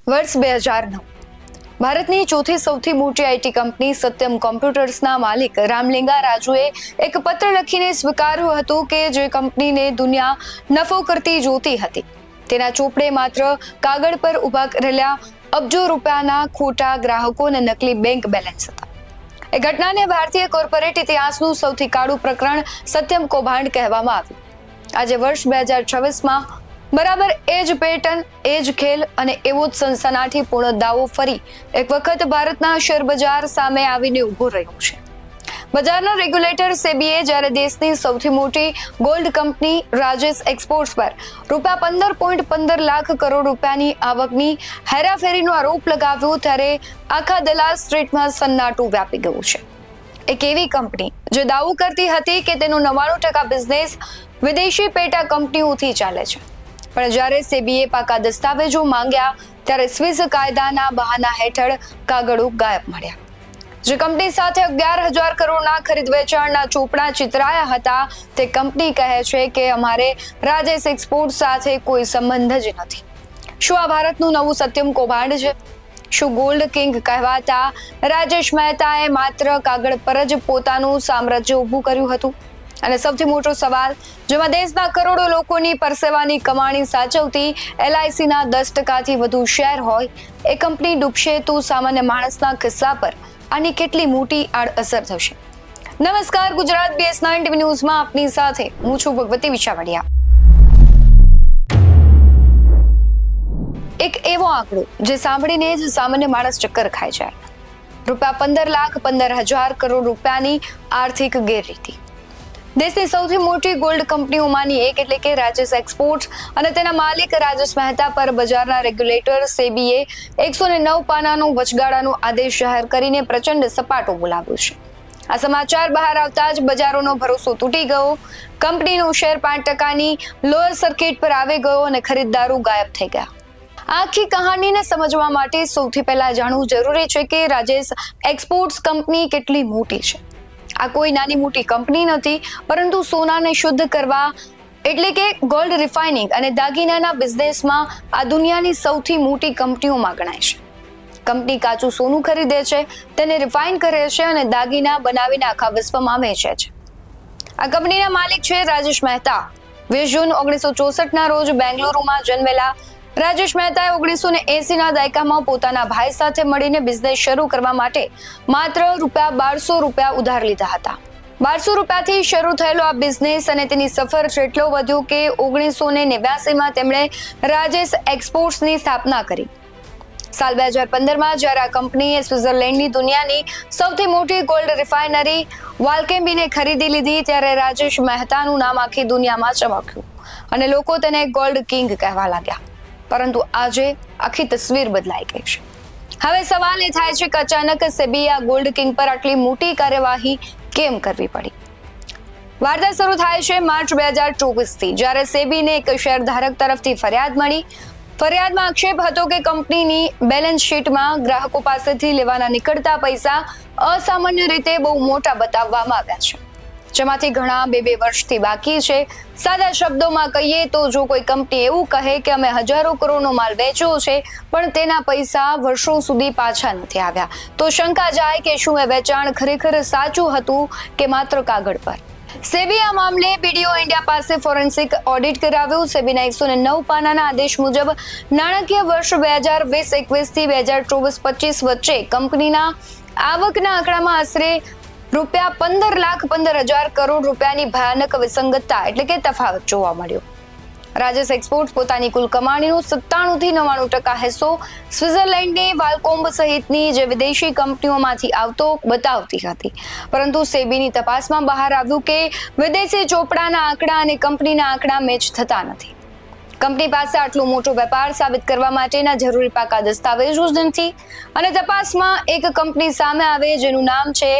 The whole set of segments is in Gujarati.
વર્ષ 2009 ભારતની ચોથી સૌથી મોટી આઈટી કંપની સત્યમ કોમ્પ્યુટર્સના માલિક રામલિંગા રાજુએ એક પત્ર લખીને સ્વીકાર્યું હતું કે જે કંપનીને દુનિયા નફો કરતી જોતી હતી તેના ચોપડે માત્ર કાગળ પર ઊભા રહેલા અબજો રૂપિયાના ખોટા ગ્રાહકો અને નકલી બેંક બેલેન્સ હતા. એ ઘટનાને ભારતીય કોર્પોરેટ ઇતિહાસનું સૌથી કાળું પ્રકરણ સત્યમ કૌભાંડ કહેવામાં આવ્યું. આજે વર્ષ 2026માં બરાબર એ જ પેટર્ન, એ જ ખેલ અને એવો જ સનસનાટીપૂર્ણ દાવો ફરી એક વખત ભારતના શેર બજાર સામે આવીને ઊભો રહ્યો છે. બજારના રેગ્યુલેટર સેબીએ જ્યારે દેશની સૌથી મોટી ગોલ્ડ કંપની રાજેશ એક્સપોર્ટ્સ પર ₹15.15 લાખ કરોડ રૂપિયાની આવકની હેરાફેરીનો આરોપ લગાવ્યો ત્યારે આખા દલાલ સ્ટ્રીટમાં સન્નાટું વ્યાપી ગયું છે. એક એવી કંપની જે દાવો કરતી હતી કે તેનો 99% બિઝનેસ વિદેશી પેટા કંપનીઓથી ચાલે છે, પણ જ્યારે સેબીએ પાકા દસ્તાવેજો માંગ્યા ત્યારે સ્વિસ કાયદાના બહાના હેઠળ કાગળો ગાયબ મળ્યા. જે કંપની સાથે 11,000 કરોડના ખરીદ વેચાણના ચોપડા ચિતરાયા હતા તે કંપની કહે છે કે અમારે રાજેશ એક્સપોર્ટ સાથે કોઈ સંબંધ જ નથી. શું આ ભારતનું નવું સત્યમ કૌભાંડ છે? શું ગોલ્ડ કિંગ કહેવાતા રાજેશ મહેતાએ માત્ર કાગળ પર જ પોતાનું સામ્રાજ્ય ઊભું કર્યું હતું? અને સૌથી મોટો સવાલ, જેમાં દેશના કરોડો લોકોની પરસેવાની કમાણી સાચવતી LICના 10%થી વધુ શેર હોય, એ કંપની ડૂબશે તો સામાન્ય માણસના ખિસ્સા પર આની કેટલી મોટી આડઅસર થશે? નમસ્કાર, ગુજરાત BS9 TV ન્યૂઝમાં આપની સાથે હું છું ભગવતી વિશાવડિયા. એક એવો આંકડો જે સાંભળીને જ સામાન્ય માણસ ચક્કર ખાય છે. ₹15,15,000 કરોડ રૂપિયાની આર્થિક ગેરરીતિ. દેશની સૌથી મોટી ગોલ્ડ કંપનીઓમાંની એક એટલે કે રાજેશ એક્સપોર્ટ્સ અને તેના માલિક રાજેશ મહેતા પર બજારના રેગ્યુલેટર સેબીએ 109 પાનાનો વચગાળાનો આદેશ જાહેર કરીને પ્રચંડ સપાટો બોલાવ્યો છે. આ સમાચાર બહાર આવતા જ બજારોનો ભરોસો તૂટી ગયો. કંપનીનો શેર 5%ની લોઅર સર્કિટ પર આવી ગયો અને ખરીદદારો ગાયબ થઈ ગયા. આખી કહાનીને સમજવા માટે સૌથી પહેલા જાણવું જરૂરી છે કે રાજેશ એક્સપોર્ટ્સ કંપની કેટલી મોટી છે. આ કોઈ નાની મોટી કંપની નથી, પરંતુ સોનાને શુદ્ધ કરવા એટલે કે ગોલ્ડ રિફાઇનિંગ અને દાગીનાના બિઝનેસમાં આ દુનિયાની સૌથી મોટી કંપનીઓમાં ગણાય છે. કંપની કાચું સોનું ખરીદે છે, તેને રિફાઇન કરે છે અને દાગીના બનાવીને આખા વિશ્વમાં વેચે છે. આ કંપનીના માલિક છે રાજેશ મહેતા. 20 જૂન 1964ના રોજ બેંગલુરુમાં જન્મેલા રાજેશ મહેતાએ 1980ના દાયકામાં પોતાના ભાઈ સાથે મળીને બિઝનેસ શરૂ કરવા માટે માત્ર ₹1200 ઉધાર લીધા હતા. ₹1200થી શરૂ થયેલો આ બિઝનેસ અને તેની સફર એટલો વધ્યો કે 1989માં તેમણે રાજેશ એક્સપોર્ટ્સની સ્થાપના કરી. સાલ 2015માં જ્યારે આ કંપનીએ સ્વિટ્ઝરલેન્ડની દુનિયાની સૌથી મોટી ગોલ્ડ રિફાઇનરી વાલ્કેમ્બીને ખરીદી લીધી ત્યારે રાજેશ મહેતાનું નામ આખી દુનિયામાં ચમક્યું અને લોકો તેને ગોલ્ડ કિંગ કહેવા લાગ્યા. પરંતુ આજે આખી તસવીર બદલાઈ ગઈ છે. હવે સવાલ એ થાય છે કે અચાનક સેબીએ આ ગોલ્ડ કિંગ પર આટલી મોટી કાર્યવાહી કેમ કરવી પડી? વાર્તા શરૂ થાય છે માર્ચ 2024થી, જ્યારે સેબીને એક શેરધારક તરફથી ફરિયાદ મળી. ફરિયાદમાં આક્ષેપ હતો કે કંપનીની બેલેન્સ શીટમાં ગ્રાહકો પાસેથી લેવાના નીકળતા પૈસા અસામાન્ય રીતે બહુ મોટા બતાવવામાં આવ્યા છે, જેમાંથી ઘણા 2 વર્ષથી બાકી છે. સાદા શબ્દોમાં કહીએ તો જો કોઈ કંપની એવું કહે કે અમે હજારો કરોડનો માલ વેચ્યો છે પણ તેના પૈસા વર્ષો સુધી પાછા નથી આવ્યા, તો શંકા જાય કે શું એ વેચાણ ખરેખર સાચું હતું કે માત્ર કાગળ પર. સેબી આ મામલે BDO ઇન્ડિયા પાસે ફોરેન્સિક ઓડિટ કરાવ્યું. સેબીના 109 પાનાના આદેશ મુજબ નાણાકીય વર્ષ 2020-21થી 2024-25 વચ્ચે કંપનીના આવકના આંકડામાં આશરે ₹15,15,000 કરોડ રૂપિયાની ભયાનક વિસંગતતા એટલે કે તફાવત જોવા મળ્યો. રાજેશ એક્સપોર્ટ પોતાની કુલ કમાણીનો 97થી 99% હિસ્સો સ્વિટ્ઝરલેન્ડની વાલ્કોમ્બ સહિતની જે વિદેશી કંપનીઓમાંથી આવતો બતાવતી હતી, પરંતુ સેબીની તપાસમાં બહાર આવ્યું કે વિદેશી ચોપડાના આંકડા અને કંપનીના આંકડા મેચ થતા નથી. કંપની પાસે આટલો મોટો વેપાર સાબિત કરવા માટેના જરૂરી પાકા દસ્તાવેજો જ નથી અને તપાસમાં એક કંપની સામે આવે જેનું નામ છે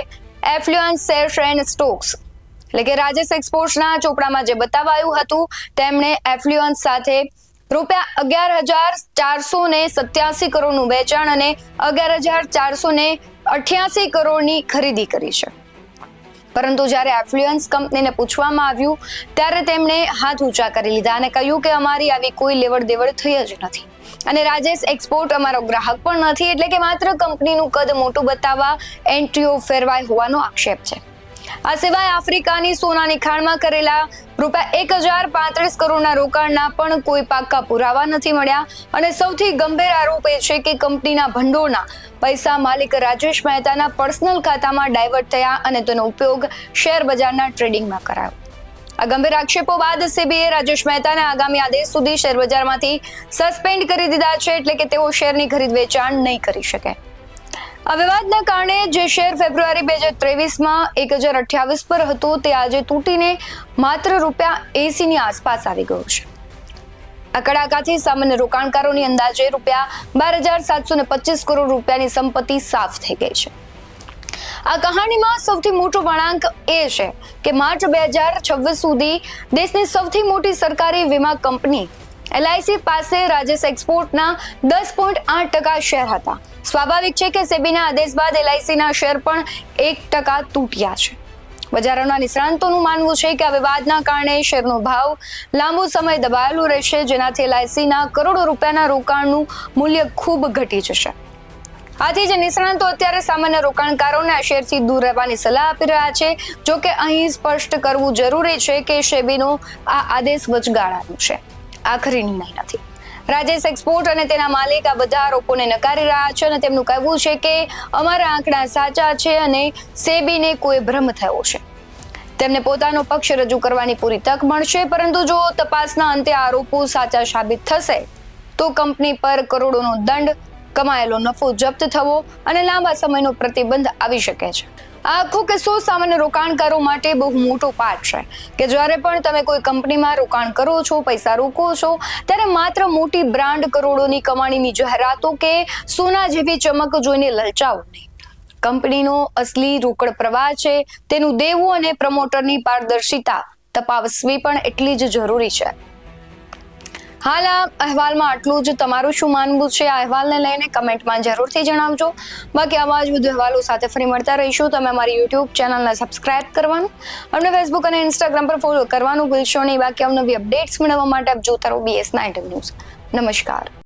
એફ્લુઅન્સ શેર્સ એન્ડ સ્ટોક્સ, એટલે કે રાજેશ એક્સપોર્ટ્સના ચોપડામાં જે બતાવાયું હતું તેમણે એફ્લુઅન્સ સાથે ₹11,487 કરોડનું વેચાણ અને 11,488 કરોડની ખરીદી કરી છે. પરંતુ જ્યારે એફ્લુઅન્સ કંપનીને પૂછવામાં આવ્યું ત્યારે તેમણે હાથ ઊંચા કરી લીધા અને કહ્યું કે અમારી આવી કોઈ લેવડ દેવડ થઈ જ નથી. અને રાજેશ એક્સપોર્ટ અમારો ગ્રાહક પણ નથી, એટલે કે માત્ર કંપનીનું કદ મોટું બતાવવા એન્ટ્રીઓ ફેરવાઈ હોવાનો આક્ષેપ છે. આ સિવાય આફ્રિકાની સોનાની ખાણમાં કરેલા ₹1035 કરોડના રોકાણના પણ કોઈ પાક્કા પુરાવા નથી મળ્યા. અને સૌથી ગંભીર આરોપ એ છે કે કંપનીના ભંડોળના પૈસા માલિક રાજેશ મહેતાના પર્સનલ ખાતામાં ડાયવર્ટ થયા અને તેનો ઉપયોગ શેર બજારના ટ્રેડિંગમાં કરાયો. આ ગંભીર આક્ષેપો બાદ સેબીએ રાજેશ મહેતાને આગામી આદેશ સુધી શેર બજારમાંથી સસ્પેન્ડ કરી દીધા છે, એટલે કે તેઓ શેરની ખરીદ વેચાણ નહીં કરી શકે. આ વિવાદના કારણે જે શેર ફેબ્રુઆરી 2023માં 1028 પર હતો તે આજે તૂટીને માત્ર ₹80 ની આસપાસ આવી ગયો છે. આ કડાકાથી સામાન્ય રોકાણકારોની અંદાજે ₹12,725 કરોડ રૂપિયાની સંપત્તિ સાફ થઈ ગઈ છે. આ કહાણીમાં સૌથી મોટો વળાંક એ છે કે માર્ચ 2026 સુધી દેશની સૌથી મોટી સરકારી વીમા કંપની LIC પાસે રાજેશ એક્સપોર્ટના 10.8% શેર હતા. સ્વાભાવિક છે કે સેબીના આદેશ બાદ LICના શેર પણ 1% તૂટ્યા છે. બજારોના નિષ્ણાંતોનું માનવું છે કે આ વિવાદના કારણે શેરનો ભાવ લાંબો સમય દબાયેલો રહેશે, જેનાથી LICના કરોડો રૂપિયાના રોકાણનું મૂલ્ય ખૂબ ઘટી જશે. આથી જ નિષ્ણાંતો અત્યારે સામાન્ય રોકાણકારોને આ શેરથી દૂર રહેવાની સલાહ આપી રહ્યા છે. જો કે અહીં સ્પષ્ટ કરવું જરૂરી છે કે સેબીનો આ આદેશ વચગાળાનો છે, આખરી નિર્ણય નથી. રાજેશ એક્સપોર્ટ અને તેના માલિક આ બધા આરોપોને નકારી રહ્યા છે અને તેમનું કહેવું છે કે અમારા આંકડા સાચા છે અને સેબીને કોઈ ભ્રમ થયો છે. તેમને પોતાનો પક્ષ રજૂ કરવાની પૂરી તક મળશે, પરંતુ જો તપાસના અંતે આરોપો સાચા સાબિત થશે તો કંપની પર કરોડોનો દંડ, કમાયેલો નફો જપ્ત થવો અને લાંબા સમયનો પ્રતિબંધ આવી શકે છે. આ આખો કિસ્સો સામાન્ય રોકાણકારો માટે બહુ મોટો પાઠ છે કે જ્યારે પણ તમે કોઈ કંપનીમાં રોકાણ કરો છો, પૈસા રોકો છો, ત્યારે માત્ર મોટી બ્રાન્ડ, કરોડોની કમાણીની જાહેરાતો કે સોના જેવી ચમક જોઈને લલચાવો નહીં. કંપનીનો અસલી રોકડ પ્રવાહ છે, તેનું દેવું અને પ્રમોટરની પારદર્શિતા તપાસવી પણ એટલી જ જરૂરી છે. હાલ આ અહેવાલમાં આટલું જ. તમારું શું માનવું છે આ અહેવાલને લઈને કમેન્ટમાં જરૂરથી જણાવજો. બાકી આવા જ વધુ અહેવાલો સાથે ફરી મળતા રહીશું. તમે અમારી યુટ્યુબ ચેનલને સબસ્ક્રાઇબ કરવાનું, અમને ફેસબુક અને ઇન્સ્ટાગ્રામ પર ફોલો કરવાનું ભૂલશો નહીં. બાકી અવનવી અપડેટ્સ મેળવવા માટે આપ જોતા રહો BS9 ન્યૂઝ. નમસ્કાર.